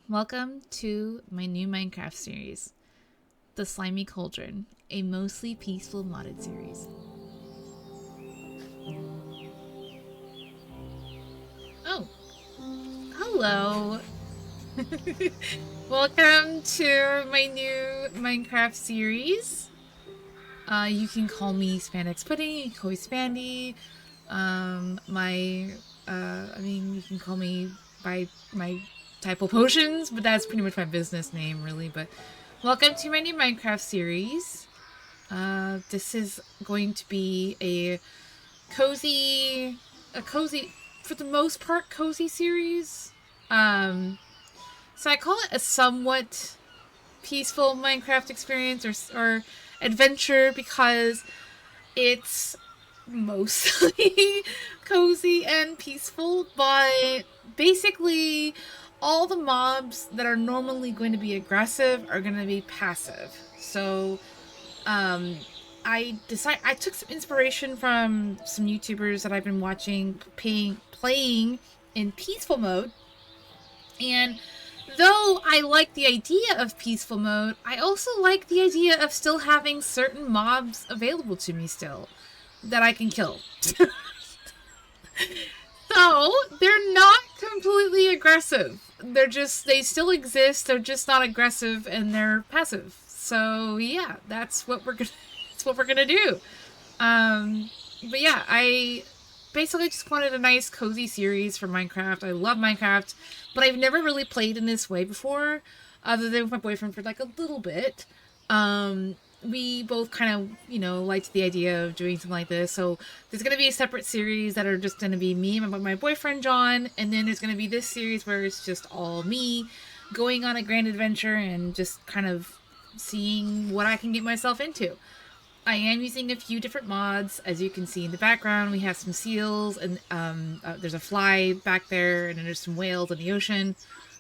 Welcome to my new Minecraft series, the Slimy Cauldron, a mostly peaceful modded series. Oh, hello! Welcome to my new Minecraft series. You can call me Spandex Pudding, you can call me Spandy. You can call me by my typo potions, but that's pretty much my business name, really. But welcome to my new Minecraft series. This is going to be a cozy, for the most part, cozy series. So I call it a somewhat peaceful Minecraft experience or adventure because it's mostly cozy and peaceful, but basically all the mobs that are normally going to be aggressive are going to be passive. So um I took some inspiration from some YouTubers that I've been watching playing in peaceful mode, and though I like the idea of peaceful mode, I also like the idea of still having certain mobs available to me still that I can kill. So they're not completely aggressive. They still exist. They're just not aggressive and they're passive. So yeah, that's what we're gonna do. But yeah, I basically just wanted a nice cozy series for Minecraft. I love Minecraft, but I've never really played in this way before, other than with my boyfriend for like a little bit. We both kind of, liked the idea of doing something like this. So there's going to be a separate series that are just going to be me and my boyfriend, John. And then there's going to be this series where it's just all me going on a grand adventure and just kind of seeing what I can get myself into. I am using a few different mods. As you can see in the background, we have some seals and there's a fly back there, and then there's some whales in the ocean.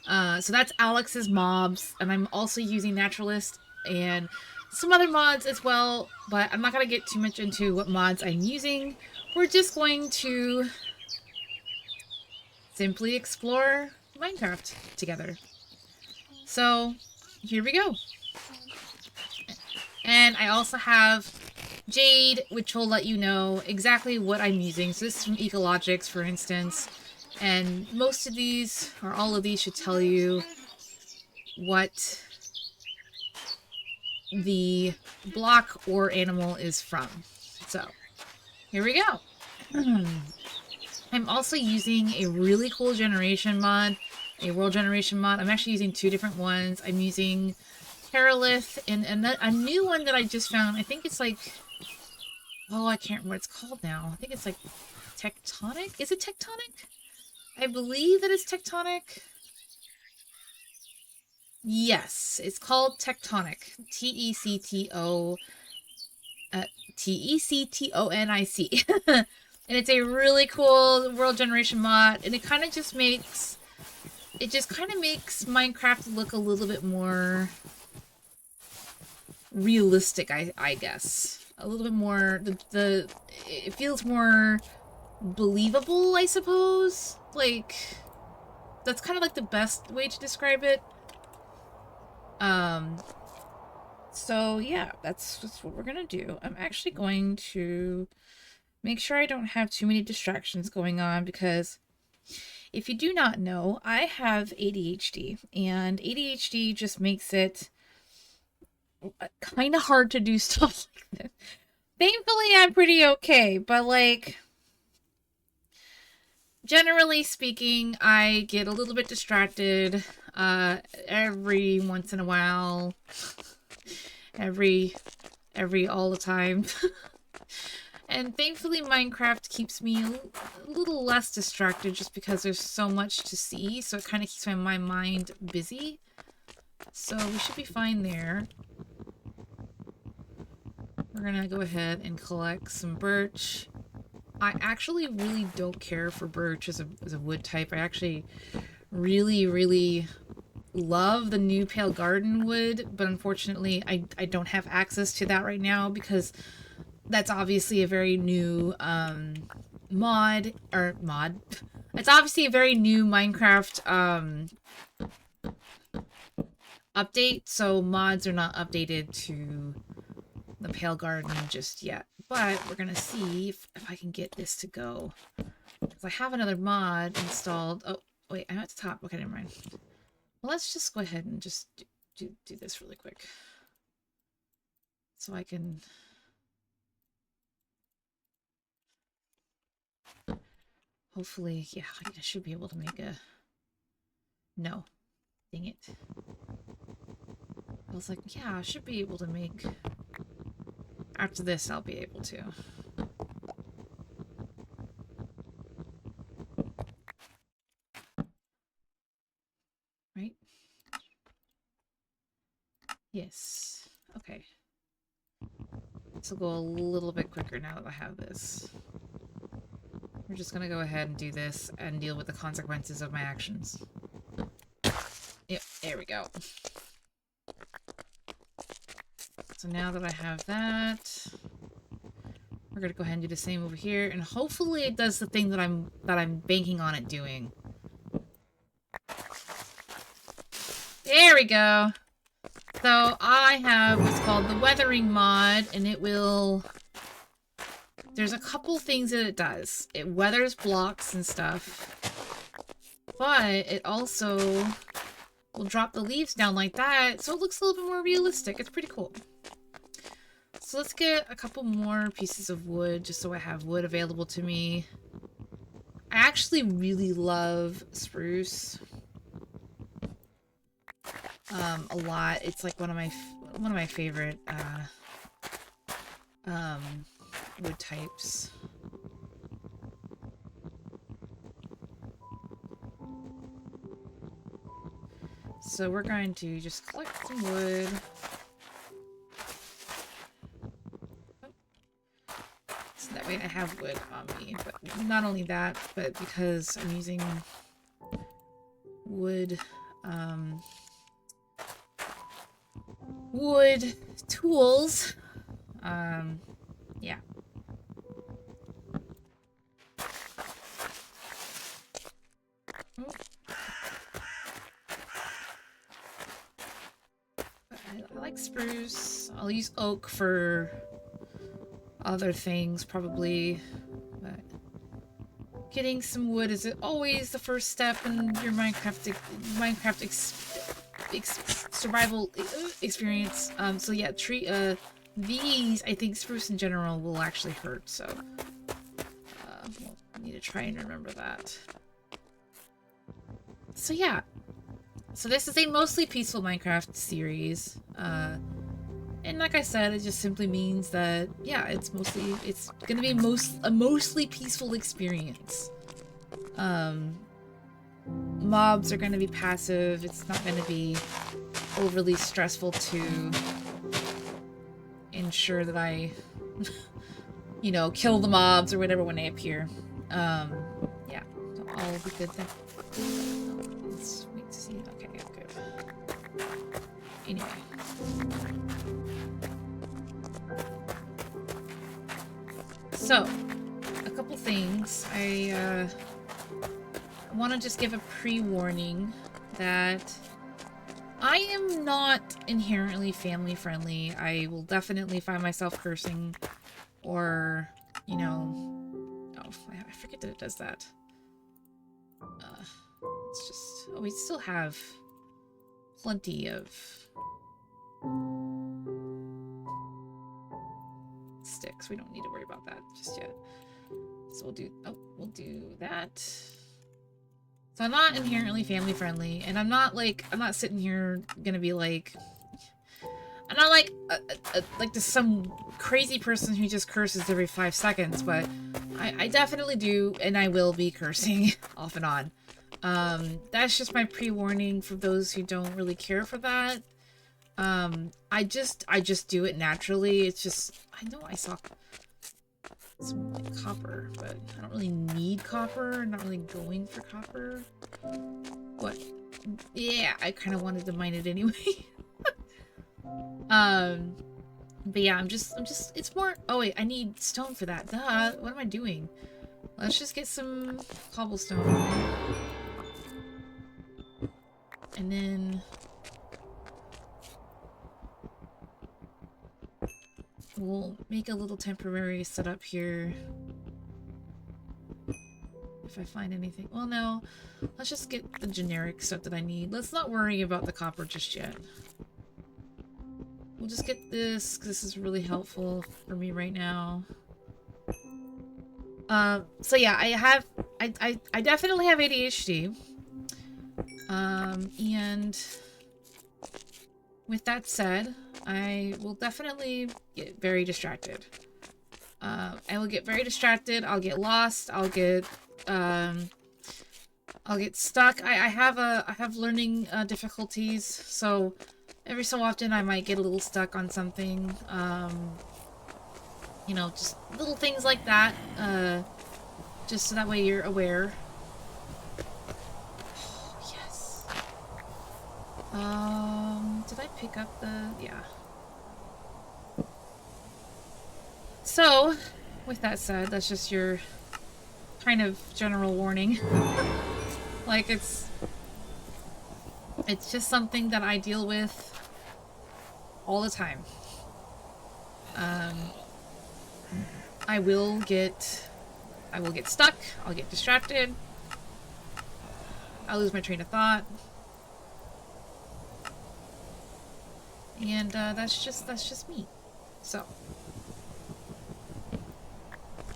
So that's Alex's mobs, and I'm also using Naturalist and some other mods as well, but I'm not going to get too much into what mods I'm using. We're just going to simply explore Minecraft together. So, here we go. And I also have Jade, which will let you know exactly what I'm using. So this is from Ecologics, for instance. And most of these, or all of these, should tell you what the block or animal is from. So, here we go. I'm also using a really cool generation mod, a world generation mod. I'm actually using two different ones. I'm using Paralith and a new one that I just found. I think it's like, oh, I can't remember what it's called now. I think it's like Tectonic? Is it Tectonic? I believe that it's Tectonic. Yes, it's called Tectonic. Tectonic. And it's a really cool world generation mod, and it kind of just makes Minecraft look a little bit more realistic, I guess. A little bit more, it feels more believable, I suppose. Like, that's kind of like the best way to describe it. So yeah, that's what we're gonna do. I'm actually going to make sure I don't have too many distractions going on, because if you do not know, I have ADHD, and ADHD just makes it kind of hard to do stuff like this. Thankfully, I'm pretty okay, but like, generally speaking, I get a little bit distracted every once in a while. every all the time. And thankfully Minecraft keeps me a little less distracted, just because there's so much to see, so it kind of keeps my mind busy. So we should be fine there. We're gonna go ahead and collect some birch. I actually really don't care for birch as a wood type. I actually really love the new pale garden wood, but unfortunately I don't have access to that right now, because that's obviously a very new mod. It's obviously a very new Minecraft update, so mods are not updated to the Pale Garden just yet. But we're gonna see if I can get this to go. Because I have another mod installed. Oh, wait, I'm at the top. Okay, never mind. Well, let's just go ahead and just do this really quick. So I can... Hopefully, yeah, I should be able to make a... No. Dang it. I was like, yeah, I should be able to make... After this, I'll be able to. Right? Yes. Okay. This will go a little bit quicker now that I have this. We're just gonna go ahead and do this and deal with the consequences of my actions. Yep, there we go. So now that I have that, we're gonna go ahead and do the same over here, and hopefully it does the thing that I'm banking on it doing. There we go. So I have what's called the weathering mod, and it will... There's a couple things that it does. It weathers blocks and stuff, but it also will drop the leaves down like that, so it looks a little bit more realistic. It's pretty cool. So let's get a couple more pieces of wood, just so I have wood available to me. I actually really love spruce. A lot. It's like one of my favorite wood types. So we're going to just collect some wood. So that way I have wood on me. But not only that, but because I'm using wood, wood tools, yeah. I like spruce. I'll use oak for other things, probably. But getting some wood is always the first step in your Minecraft survival experience. So yeah, these, I think spruce in general will actually hurt, so we'll need to try and remember that. So yeah, so this is a mostly peaceful Minecraft series, and like I said, it just simply means that, yeah, it's gonna be a mostly peaceful experience. Mobs are gonna be passive. It's not gonna be overly stressful to ensure that I, you know, kill the mobs or whatever when they appear. Yeah, so all will be good then. Let's wait to see. Okay, good. Anyway. So, a couple things. I want to just give a pre-warning that I am not inherently family-friendly. I will definitely find myself cursing or, you know... Oh, I forget that it does that. It's just... Oh, we still have plenty of sticks. We don't need to worry about that just yet. So we'll do that. So I'm not inherently family friendly, and I'm not sitting here gonna be like, I'm not like like some crazy person who just curses every 5 seconds, but I definitely do, and I will be cursing off and on. That's just my pre-warning for those who don't really care for that. I just do it naturally. It's just, I know I saw some like copper, but I don't really need copper. I'm not really going for copper. What? Yeah, I kind of wanted to mine it anyway. But yeah, I'm just, it's more, oh wait, I need stone for that. Duh, what am I doing? Let's just get some cobblestone. And then we'll make a little temporary setup here. If I find anything. Well, no. Let's just get the generic stuff that I need. Let's not worry about the copper just yet. We'll just get this, because this is really helpful for me right now. So yeah, I definitely have ADHD. And with that said, I will definitely get very distracted. I will get very distracted. I'll get lost. I'll get stuck. I have learning difficulties, so every so often I might get a little stuck on something. You know, just little things like that. Just so that way you're aware. Oh, yes. Did I pick up the... yeah. So, with that said, that's just your kind of general warning. Like, it's just something that I deal with all the time. I will get stuck, I'll get distracted, I'll lose my train of thought. And that's just me. So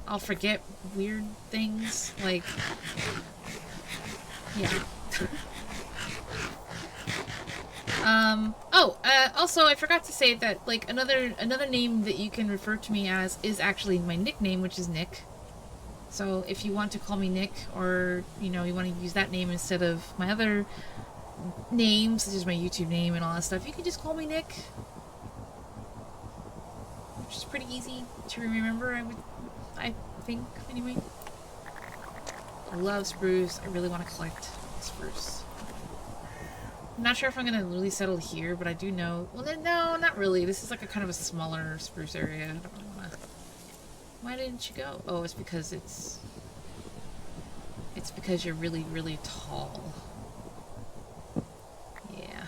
I'll forget weird things, like, yeah. Also, I forgot to say that, like, another name that you can refer to me as is actually my nickname, which is Nick. So if you want to call me Nick, or, you know, you want to use that name instead of my other names, such as my YouTube name and all that stuff, you can just call me Nick. Which is pretty easy to remember, I think, anyway. I love spruce. I really want to collect spruce. I'm not sure if I'm gonna really settle here, but I do know... well, no, not really. This is like a kind of a smaller spruce area. I don't really wanna... why didn't you go? Oh, it's because it's because you're really, really tall. Yeah.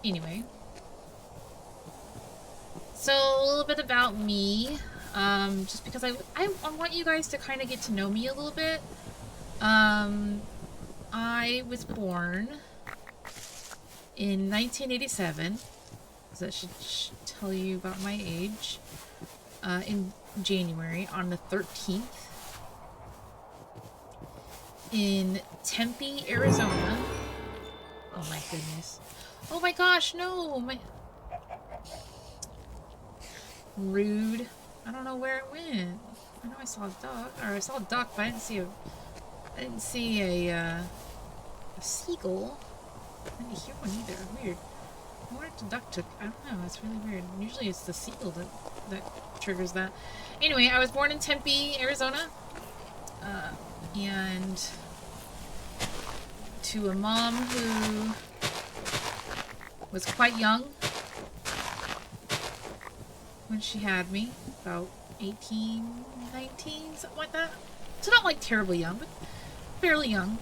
Anyway. So, a little bit about me. Just because I want you guys to kind of get to know me a little bit. I was born in 1987, so that should tell you about my age, in January, on the 13th, in Tempe, Arizona. Oh my goodness. Oh my gosh, no! Rude. I don't know where it went. I know I saw a duck, or I saw a duck, but I didn't see a seagull. I didn't hear one either. Weird. I wonder if the duck took... I don't know. It's really weird. Usually it's the seagull that triggers that. Anyway, I was born in Tempe, Arizona. And to a mom who was quite young when she had me. About 18, 19, something like that. So not like terribly young, but fairly young.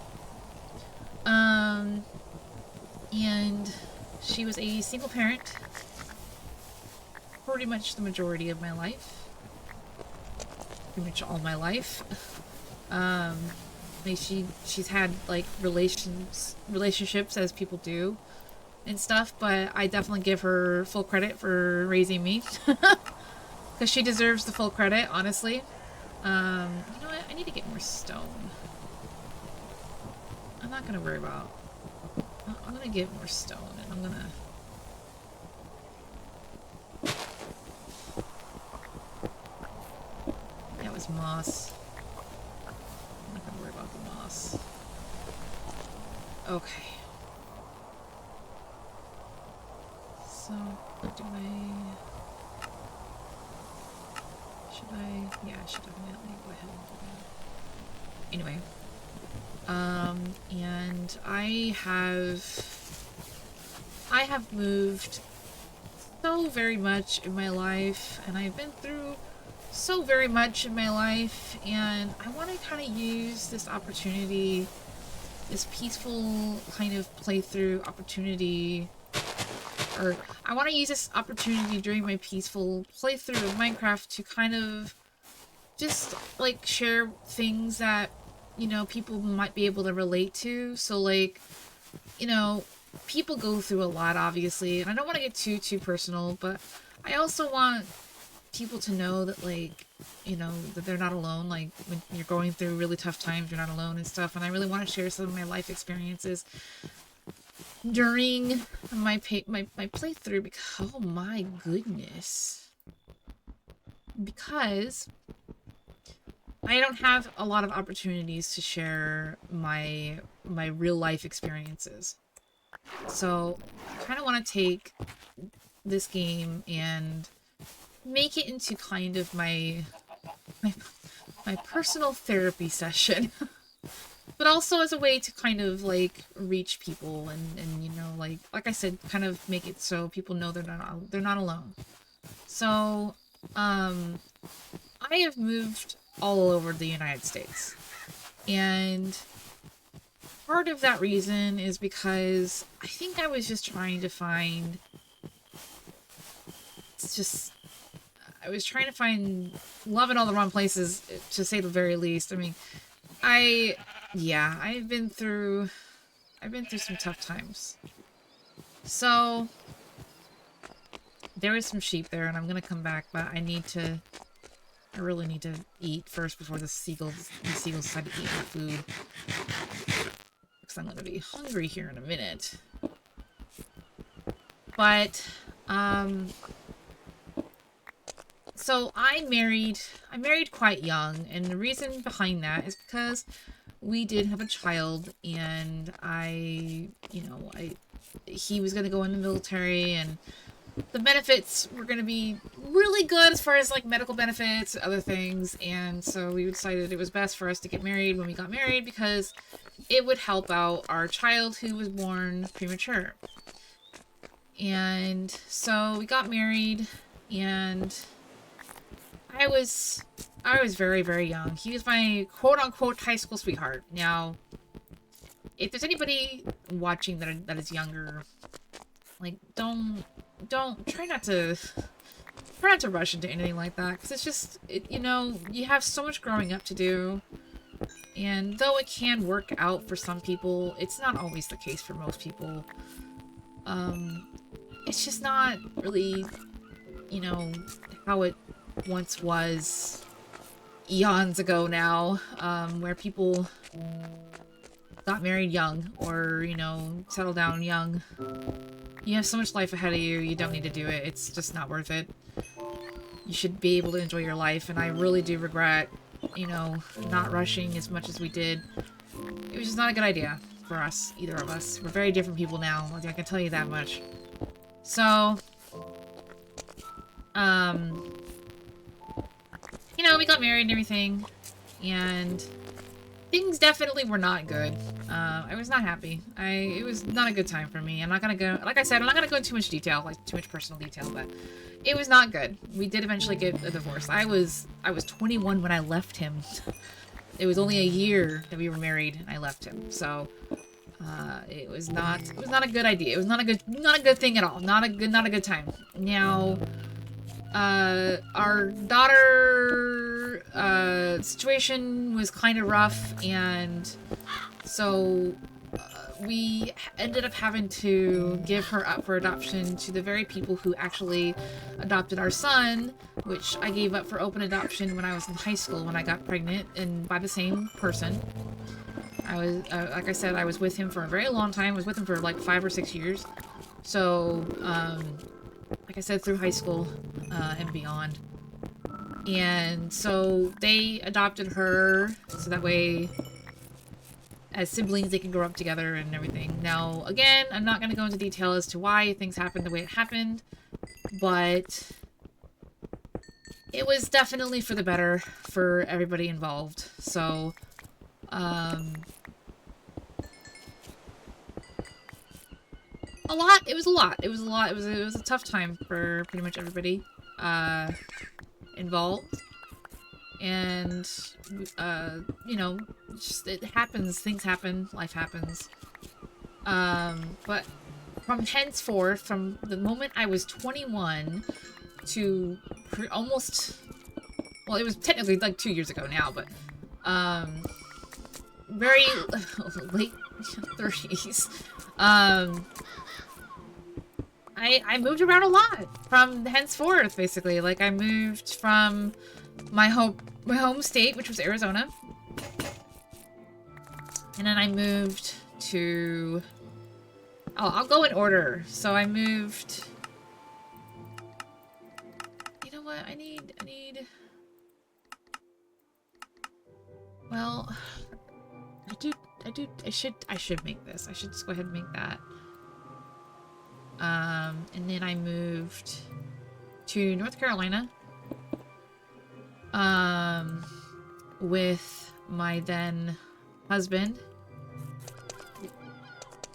And she was a single parent pretty much the majority of my life. Pretty much all my life. She's had like relationships as people do and stuff, but I definitely give her full credit for raising me. Because she deserves the full credit, honestly. You know what? I need to get more stone. I'm not gonna worry about... I'm gonna get more stone, and I'm gonna... that was moss. I'm not gonna worry about the moss. Okay. So, do should I... yeah, I should definitely go ahead and do that. Anyway. And I have moved so very much in my life, and I've been through so very much in my life, and I want to kind of use this opportunity, this peaceful kind of playthrough opportunity, or I want to use this opportunity during my peaceful playthrough of Minecraft to kind of just, like, share things that, you know, people might be able to relate to. So, like, you know, people go through a lot, obviously, and I don't want to get too personal, but I also want people to know that, like, you know, that they're not alone. Like, when you're going through really tough times, you're not alone and stuff, and I really want to share some of my life experiences during my playthrough, because, oh my goodness. Because I don't have a lot of opportunities to share my real life experiences. So I kind of want to take this game and make it into kind of my personal therapy session. But also as a way to kind of, like, reach people and you know, like I said, kind of make it so people know they're not alone. So, I have moved all over the United States. And part of that reason is because I think I was just trying to find... I was trying to find love in all the wrong places, to say the very least. I mean, I've been through some tough times. So, there is some sheep there, and I'm gonna come back, but I really need to eat first before these seagulls decide to eat my food. Because I'm gonna be hungry here in a minute. But, so I married quite young, and the reason behind that is because we did have a child, and he was gonna go in the military, and the benefits were gonna be really good as far as, like, medical benefits, other things, and so we decided it was best for us to get married when we got married, because it would help out our child who was born premature. And so we got married, and I was very, very young. He was my quote-unquote high school sweetheart. Now, if there's anybody watching that is younger, like, don't try not to rush into anything like that, because it's just, you know, you have so much growing up to do, and though it can work out for some people, it's not always the case for most people. It's just not really, you know, how it once was eons ago now, where people got married young, or, you know, settled down young. You have so much life ahead of you, you don't need to do it. It's just not worth it. You should be able to enjoy your life, and I really do regret, you know, not rushing as much as we did. It was just not a good idea for us, either of us. We're very different people now, I can tell you that much. So, you know, we got married and everything, and things definitely were not good. I was not happy. It was not a good time for me. I'm not gonna go, like I said, I'm not gonna go into too much detail, like too much personal detail, but it was not good. We did eventually get a divorce. I was 21 when I left him. It was only a year that we were married and I left him. So, it was not a good idea. It was not a good thing at all. Not a good time. Now, our daughter, situation was kind of rough, and so we ended up having to give her up for adoption to the very people who actually adopted our son, which I gave up for open adoption when I was in high school when I got pregnant, and by the same person. I was, like I said, I was with him for a very long time. I was with him for like 5 or 6 years. So, like I said, through high school, and beyond. And so they adopted her, so that way, as siblings, they can grow up together and everything. Now, again, I'm not going to go into detail as to why things happened the way it happened, but it was definitely for the better for everybody involved. So, it was a lot. It was a tough time for pretty much everybody, involved. And, you know, just, it happens, things happen, life happens. But from henceforth, from the moment I was 21 to almost, well, it was technically like 2 years ago now, but very late 30s. I moved around a lot from henceforth, basically. Like, I moved from my home state, which was Arizona, and then I moved to, I'll go in order. So I moved, you know what, I need, well, I should make this. I should just go ahead and make that. And then I moved to North Carolina, with my then husband.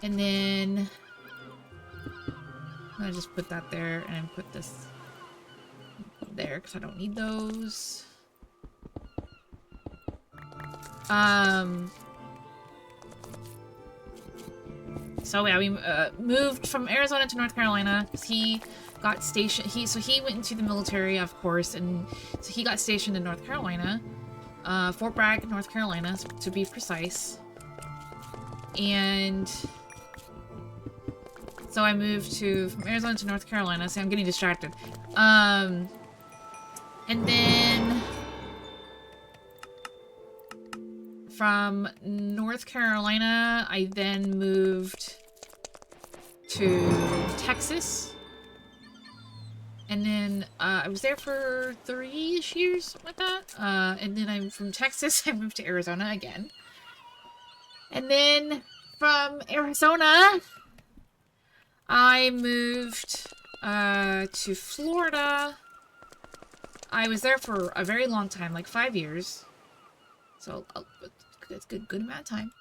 And then I'm gonna just put that there and put this there because I don't need those. So yeah, we moved from Arizona to North Carolina because he got stationed. He went into the military, of course, and so he got stationed in North Carolina, Fort Bragg, North Carolina, to be precise. And so I moved from Arizona to North Carolina. See, I'm getting distracted. And then from North Carolina, I then moved to Texas. And then I was there for 3-ish years, something like that. And then from Texas, I moved to Arizona again. And then from Arizona, I moved to Florida. I was there for a very long time, like 5 years. So that's a good amount of time.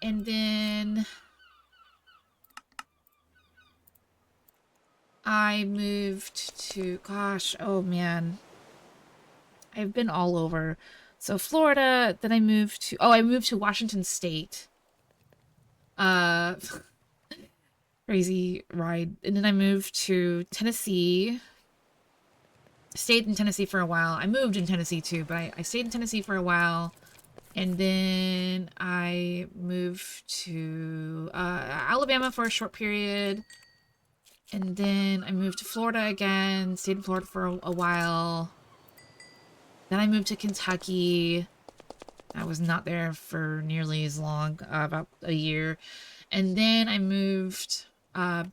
And then I moved to, gosh, oh man, I've been all over. So Florida, then I moved to Washington State. Crazy ride. And then I moved to Tennessee. Stayed in Tennessee for a while. I moved in Tennessee too, but I stayed in Tennessee for a while. And then I moved to Alabama for a short period. And then I moved to Florida again. Stayed in Florida for a while. Then I moved to Kentucky. I was not there for nearly as long, about a year. And then I moved to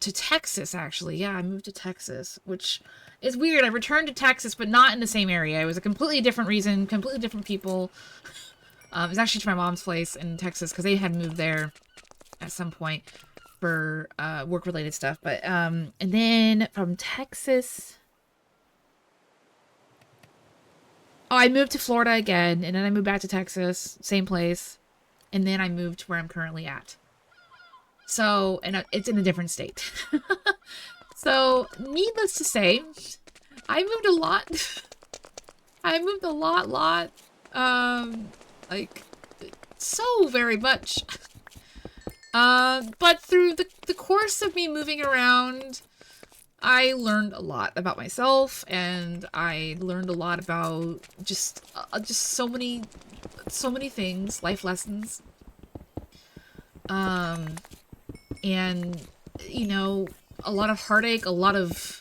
Texas, actually. Yeah, I moved to Texas, which is weird. I returned to Texas, but not in the same area. It was a completely different reason, completely different people. It was actually to my mom's place in Texas because they had moved there at some point for work-related stuff. But and then from Texas, I moved to Florida again, and then I moved back to Texas, same place, and then I moved to where I'm currently at. So, and it's in a different state. So, needless to say, I moved a lot. I moved a lot. Like, so very much. But through the course of me moving around, I learned a lot about myself, and I learned a lot about just so many things, life lessons. And, you know, a lot of heartache, a lot of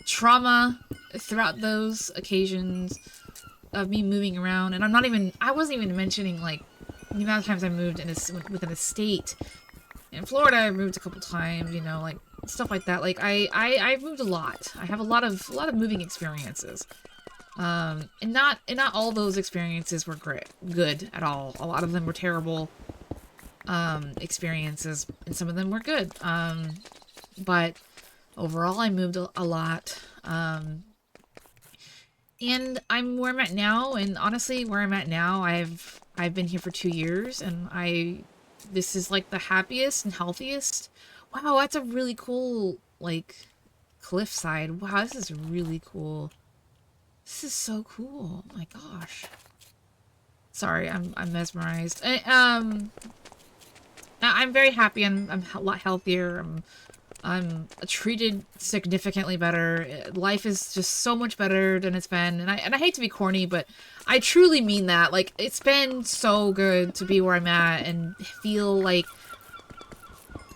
trauma throughout those occasions of me moving around. And I wasn't even mentioning, like, the amount of times I moved within a state. In Florida, I moved a couple times, you know, like, stuff like that. Like, I've moved a lot. I have a lot of moving experiences. And not all those experiences were good at all. A lot of them were terrible experiences, and some of them were good. But overall, I moved a lot. And I'm where I'm at now, and honestly, where I'm at now, I've been here for 2 years, and this is like the happiest and healthiest. Wow, that's a really cool, like, cliffside. Wow, this is really cool. This is so cool. Oh my gosh. Sorry, I'm mesmerized. I'm very happy. I'm a lot healthier. I'm treated significantly better. Life is just so much better than it's been. And I hate to be corny, but I truly mean that. Like, it's been so good to be where I'm at and feel like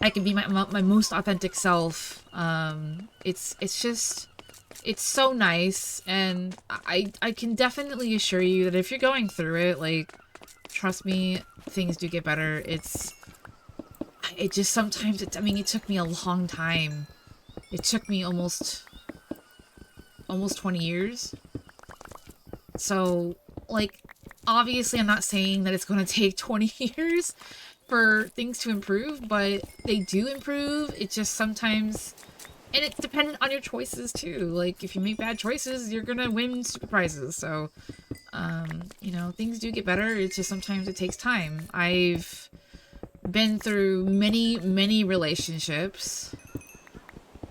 I can be my most authentic self. It's so nice, and I can definitely assure you that if you're going through it, like, trust me, things do get better. It just sometimes, I mean, it took me a long time. It took me almost 20 years. So, like, obviously I'm not saying that it's going to take 20 years for things to improve, but they do improve. It just sometimes, and it's dependent on your choices too. Like, if you make bad choices, you're gonna win stupid prizes. So, you know, things do get better. It's just sometimes it takes time. I've been through many relationships.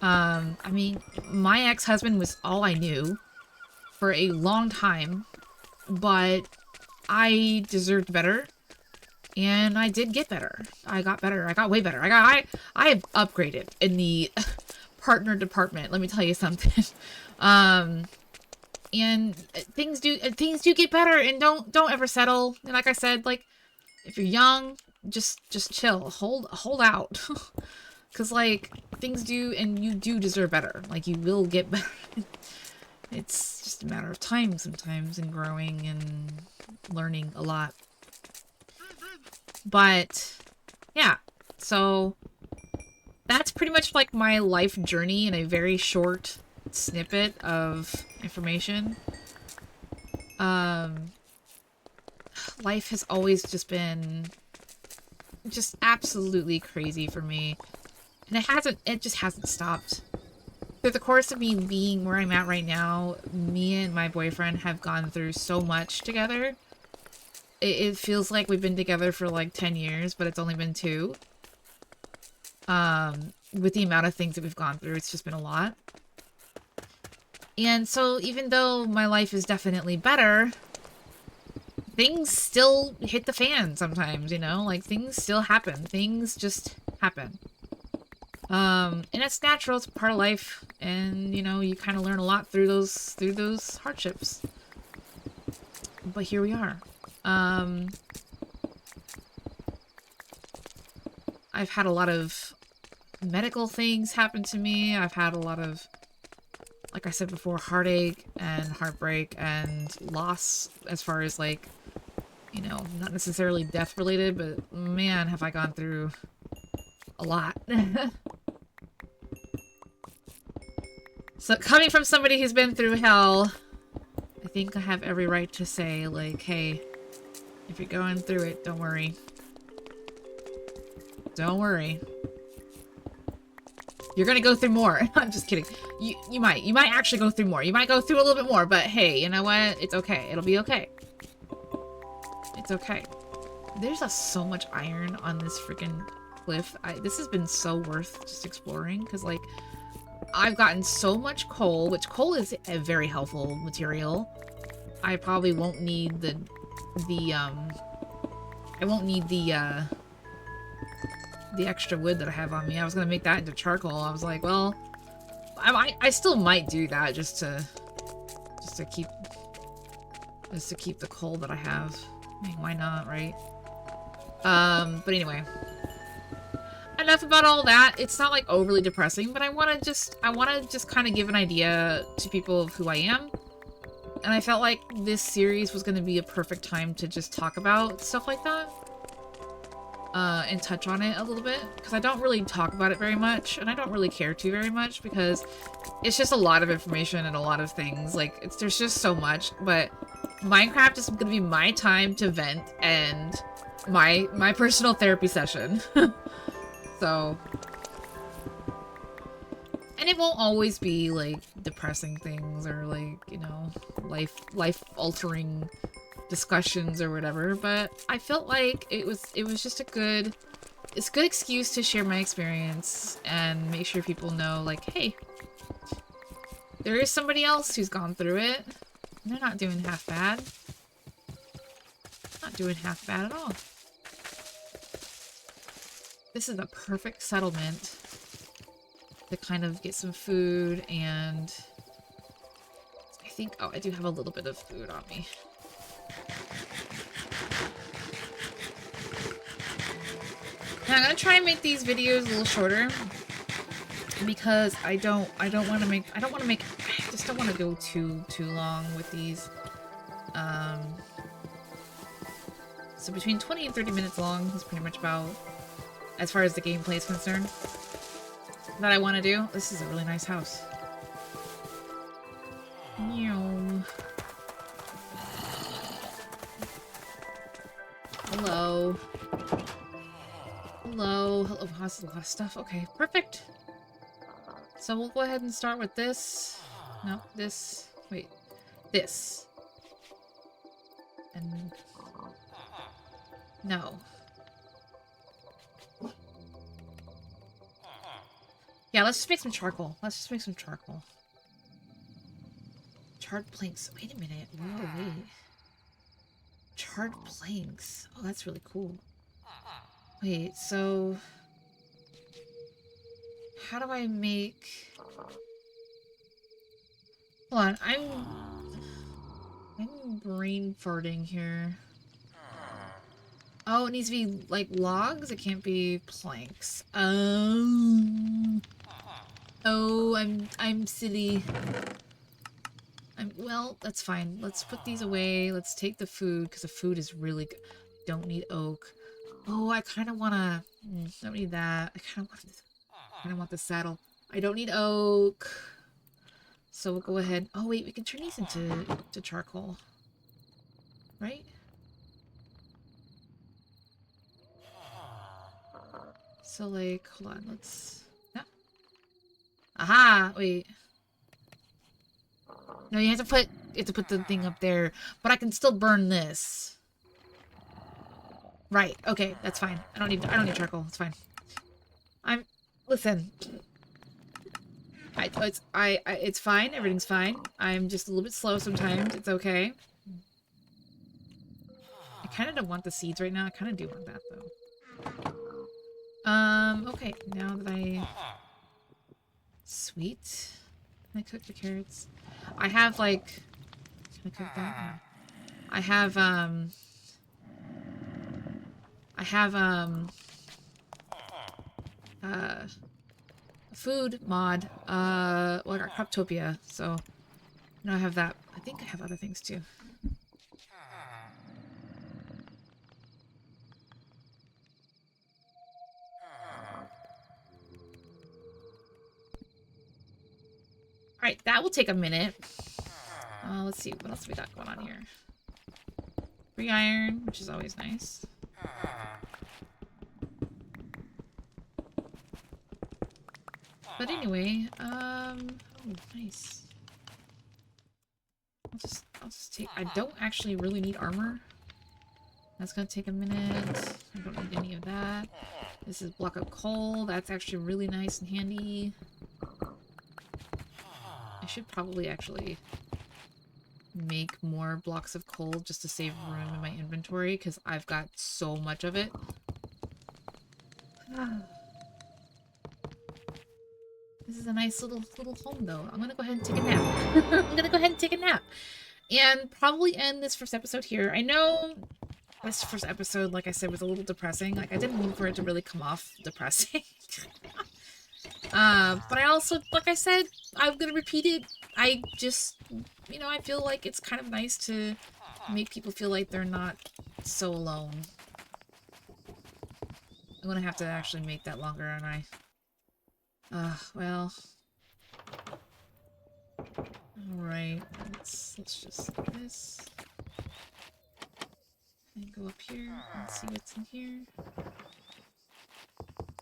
I mean, my ex-husband was all I knew for a long time, but I deserved better. And I did get better. I got better. I got way better. I have upgraded in the partner department. Let me tell you something. And things do get better, and don't ever settle. And like I said, like, if you're young, just chill. Hold out. Cause like, things do, and you do deserve better. Like, you will get better. It's just a matter of time sometimes, and growing and learning a lot. But yeah, so that's pretty much like my life journey in a very short snippet of information. Life has always just been just absolutely crazy for me. And it just hasn't stopped. Through the course of me being where I'm at right now, me and my boyfriend have gone through so much together. It feels like we've been together for like 10 years, but it's only been 2. With the amount of things that we've gone through, it's just been a lot. And so even though my life is definitely better, things still hit the fan sometimes, you know? Like, things still happen. Things just happen. And it's natural, it's part of life, and, you know, you kind of learn a lot through those hardships. But here we are. I've had a lot of medical things happen to me. I've had a lot of, like I said before, heartache and heartbreak and loss, as far as, like, you know, not necessarily death related, but man, have I gone through a lot. So coming from somebody who's been through hell, I think I have every right to say, like, hey, if you're going through it, don't worry. Don't worry. You're gonna go through more. I'm just kidding. You might actually go through more. You might go through a little bit more, but hey, you know what? It's okay. It'll be okay. It's okay. There's so much iron on this freaking cliff. This has been so worth just exploring, because, like, I've gotten so much coal, which coal is a very helpful material. I probably won't need the extra wood that I have on me. I was gonna make that into charcoal. I was like, well, I still might do that just to keep the coal that I have. I mean, why not, right? But anyway, enough about all that. It's not like overly depressing, but I want to just kind of give an idea to people of who I am. And I felt like this series was going to be a perfect time to just talk about stuff like that. And touch on it a little bit, because I don't really talk about it very much, and I don't really care to very much, because it's just a lot of information and a lot of things. Like, there's just so much, but Minecraft is going to be my time to vent and my personal therapy session. So, and it won't always be like depressing things or, like, you know, life altering discussions or whatever, but I felt like it was just it's a good excuse to share my experience and make sure people know, like, hey, there is somebody else who's gone through it. They're not doing half bad. doing half bad at all. This is the perfect settlement to kind of get some food, and I think, oh, I do have a little bit of food on me. Now I'm gonna try and make these videos a little shorter because I just don't want to go too long with these. So between 20 and 30 minutes long is pretty much about, as far as the gameplay is concerned, that I want to do. This is a really nice house. Meow. Hello. Hello. Hello. Has a lot of stuff. Okay, perfect. So we'll go ahead and start with this. No, this. Wait. This. And... no. Yeah, let's just make some charcoal. Let's just make some charcoal. Charred planks. Wait a minute. Whoa, wait. Charred planks. Oh, that's really cool. Wait, so... how do I make... hold on, I'm brain farting here. Oh, it needs to be, like, logs? It can't be planks. Oh, I'm silly. Well, that's fine. Let's put these away. Let's take the food, because the food is really good. Don't need oak. Oh, I kind of want to... don't need that. I kind of want the saddle. I don't need oak. So we'll go ahead... oh, wait, we can turn these into charcoal. Right? So, like, hold on, let's... no. Aha! Wait. No, you have to put the thing up there, but I can still burn this. Right, okay, that's fine. I don't need charcoal, it's fine. Listen. It's fine, everything's fine. I'm just a little bit slow sometimes, it's okay. I kind of don't want the seeds right now, I kind of do want that, though. Okay, now that I... sweet. Can I cook the carrots? I have, like... can I cook that? No. I have a food mod, like our Croptopia, so... now I have that. I think I have other things, too. Alright, that will take a minute. Let's see, what else we got going on here? Free iron, which is always nice. But anyway, oh, nice. I'll just take... I don't actually really need armor. That's gonna take a minute. I don't need any of that. This is block of coal. That's actually really nice and handy. I should probably actually make more blocks of coal just to save room in my inventory, because I've got so much of it. This is a nice little home, though. I'm gonna go ahead and take a nap. I'm gonna go ahead and take a nap. And probably end this first episode here. I know this first episode, like I said, was a little depressing. Like, I didn't mean for it to really come off depressing. But I also, like I said, I'm gonna repeat it. I just, you know, I feel like it's kind of nice to make people feel like they're not so alone. I'm gonna have to actually make that longer, aren't I? Well. Alright, let's just do this. And go up here and see what's in here.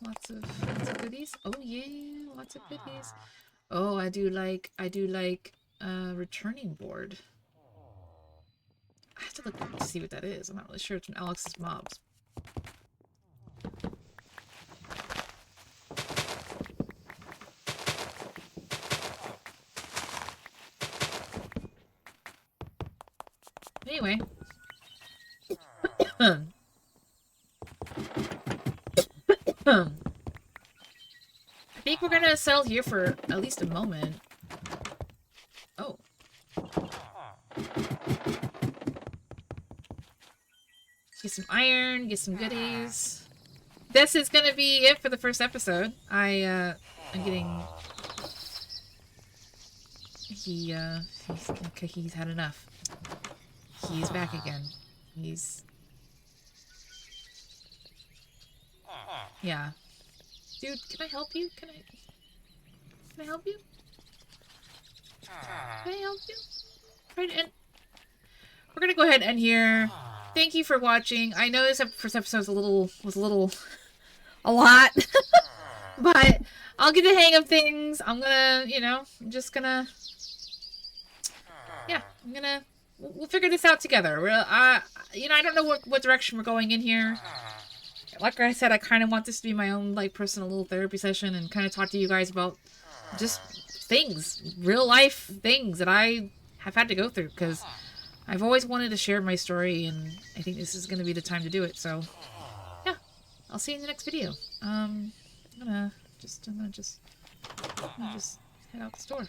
Lots of goodies. Oh yeah, lots of goodies. Oh, I do like returning board. I have to look to see what that is. I'm not really sure. It's from Alex's Mobs. Anyway. I think we're gonna settle here for at least a moment. Oh. Get some iron, get some goodies. This is gonna be it for the first episode. I'm getting... He's had enough. He's back again. Yeah. Dude, can I help you? Can I help you? Can I help you? Right, and we're gonna go ahead and end here. Thank you for watching. I know this first episode was a little a lot. But I'll get the hang of things. I'm gonna, I'm just gonna... Yeah, we'll figure this out together. I don't know what direction we're going in here. Like I said, I kind of want this to be my own, like, personal little therapy session and kind of talk to you guys about just things, real life things that I have had to go through, because I've always wanted to share my story, and I think this is going to be the time to do it. So, yeah, I'll see you in the next video. I'm gonna just head out the store.